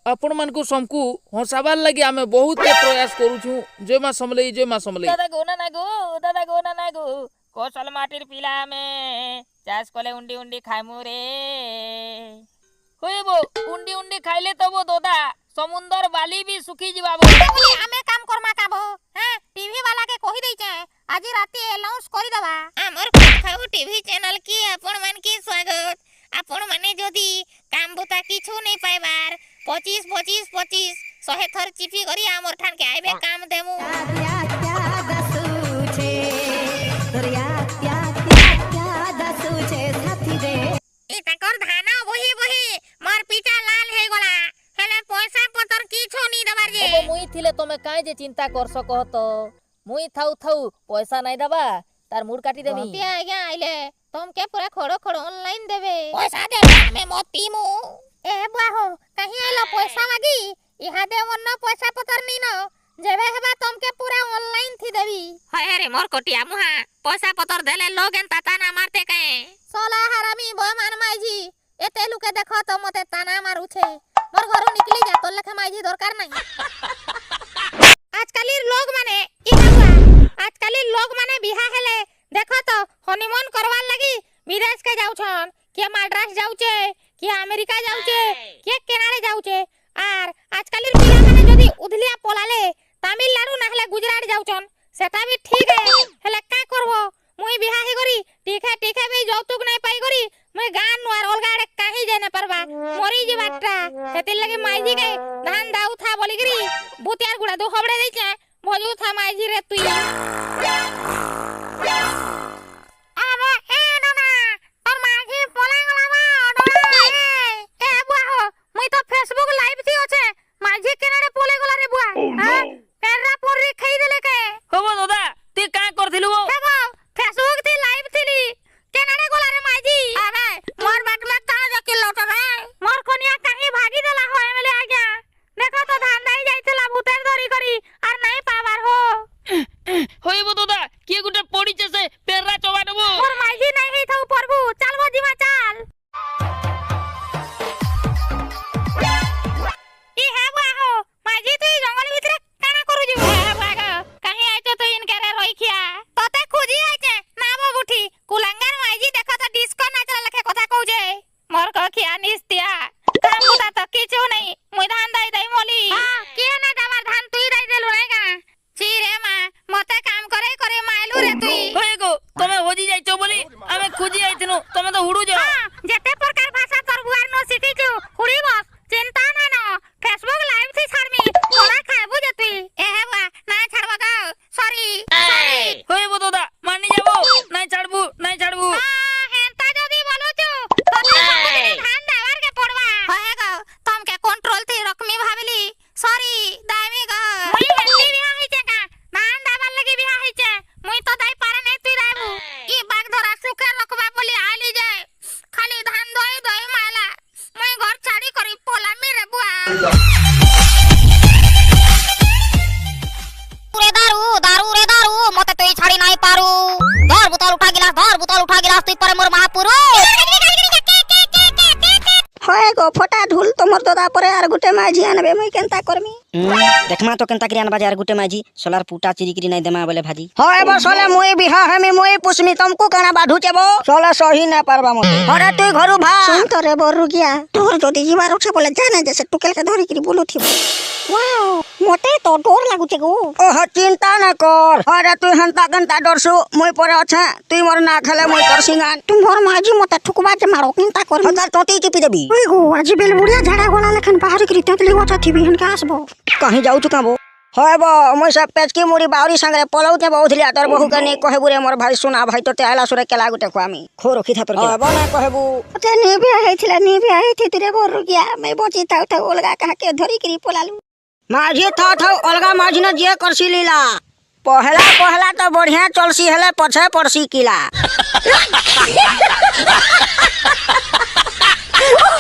आपण मान को समकु हंसाबार लगी आमे बहुत प्रयास करूछु। जय मां समलई जय मां समलई। दादा गो ना गो कौशल माटिर पिला में चाष कले उंडी उंडी खाइमु रे। होइबो उंडी उंडी खाइले तो वो दोदा समुंदर बाली भी सुखी जीवाबो। बोले हमें काम करमा काबो हैं टीवी वाला के कहि दै छै आज राती अनाउंस करि दबा। हमर खाऊ टीवी चैनल की आपण मन के स्वागत। आपण माने जदी काम बुता किछु नहीं पाइबार 25 100 थर चिपी करी हमर ठान के आइबे काम देमु। ई ताकर धाना बही बही मोर पीछा लाल हे गला हेले पैसा पतर किछु नहीं दबार जे। अब मुई थिले तमे काहे जे चिंता कर सको तो मुई थाउ थाउ पैसा नहीं दबा तार मूड काटी देबी। ते आज्ञा आइले तुम के पूरा खड़ो खड़ो ऑनलाइन देबे पैसा दे हमें मत पीमु। ए बाहो कहीं आइलो पैसा मागी इहा दे वन्न पैसा पतर नी न जेबे हेबा तुम के पूरा ऑनलाइन थी देबी। हाय रे मोर कोटिया मुहा पैसा पतर देले लोग एन ताना मारते कहे। सोला हरामी बमान माइजी एते लुके देखो तो मते ताना मारू छे मोर घरु निकली जा तो लेखा माइजी दरकार नहीं। आजकल लोग माने आजकल लोग माने बिहा हेले देखो तो हनीमून करवार लगी विदेश के जाउछन के मद्रास जाउछे के अमेरिका जाउछे के केनारे जाउछे। आर आजकल पिला माने जदी उधलिया पलाले तमिलनाडु ना हेले गुजरात जाउछन सेटा भी ठीक है हेले का करबो मुई बिहा ही करी ठीक है भी जौतुक नहीं पाई करी मुई गान नुआर अलगा आड़े काहे जाय न परबा मरी जे बाटरा सेति लगे माइजी के धान दाउ था बोली करी भूतियार गुडा दो हबड़े दै छै भजू था माइजी रे तुई। अबे ए नना तोर माइजी पला गला बा डोला ए बुआ हो मुई तो फेसबुक लाइव थी ओछे माइजी केनारे पोले गला रे बुआ हां पेरा पोरी खई देले के होबो दादा ती का करथिलु वो हेबो फेसबुक थी लाइव थिली केनारे गला रे माइजी। अबे मोर बात में का जके लौट रे मोर कोनिया काहे भागी देला हो एमले आज्ञा देखो तो धान दाई जाइतला भूतेर धरी करी आर नहीं पावार हो। होइबो दादा के गुटे पड़ी से पेरा चोबा देबो मोर माइजी नहीं हेई थाउ परबू चलबो जीवा चल। ई हे बुआ हो माइजी तू जंगल भीतर काना करू जीव हे बुआ का कहीं आइतो तो इनके रे रोई खिया तोते खोजी आइते ना बो गुठी कुलंगार माइजी देखो तो डिस्को नाचला लखे कथा कहू जे मोर को खिया निस्तिया काम बुता तो किछु नहीं मुई धान दाई दाई मोली। हां के ना दबार धान तुई दाई देलु नहीं का छी रे मां मते काम करे करे माइलु रे तुई। होइगो तमे होजी जाइछो बोली आमे खोजी आइथिनु तमे तो हुडू जा। हां जेते प्रकार भाषा तोर बुआर न सिखिछु हुडी बस चिंता ना न फेसबुक लाइव से छाड़मी तोला खाइबु जे तुई। ए हे बुआ ना छाड़बा का सॉरी होइबो दादा मानी जाबो नहीं छाड़बू हां हेंता जदी बोलु छु तो धान दावर के पड़वा होएगा तुम के कंट्रोल थी रखमी भाबिली सॉरी दामी ग मुई हेंती बिहा ही जे का धान दावर लगी बिहा ही जे मुई तो दाई पारे नहीं तुई दाइबू ई बाग धरा सुखे रखबा बोली आली जाए खाली धान दोई दोई माला मुई घर छाड़ी करी पोला मेरे बुआ। दारू रे दारू मते तोई छाड़ी नहीं पारू। धर बोतल उठा गिलास तुई पर मोर महापुरुष। होए गो फटा ढुल तोमर दादा परे आर गुटे माजी आनबे मुई केनता करमी। देखमा तो केनता करियान बाजार गुटे माजी सोलार पुटा चिरिकिरी नहीं देमा बोले भाजी। होए बो सोले मुई बिहा हमी मुई पुसमी तुमको कना बाढु चेबो सोले सही ना परबा मते अरे तू घरु भा सुन तो रे बोरु गया तोर जदी जीवार उठे बोले जाने जैसे टुकेल के धरी करी बोलु थी वाओ मोटे तो डर लागु छे गो। ओह चिंता ना कर अरे तू हंता गंता डरसु मुई परे अच्छा तू मोर ना खेले मुई कर सिंगान तुम मोर माजी मते ठुकबा के मारो चिंता कर हजार टोटी टिपी देबी। ओए गो आज बेल बुढ़िया झाड़ा गोला लेखन बाहर करी तेतली गोटा थी बिहन के आसबो कहीं जाऊ तू काबो होय बो मुई सब पेचकी मुड़ी बावरी संगे पलौते बहुथलिया तोर बहु कने कहबू रे मोर भाई सुना भाई तो ते आला सुरे केला गुटे खुआमी खो रखी था पर बो ना कहबू ते नी भी हेथिला नी भी हेथि तरे बोर रुकिया मैं बची था उठा ओलगा कहा के धरी करी पोलालू माझी था अलगा माझी न जे करसी लीला पहला तो बढ़िया चलसी हेले पछे पड़सी किला।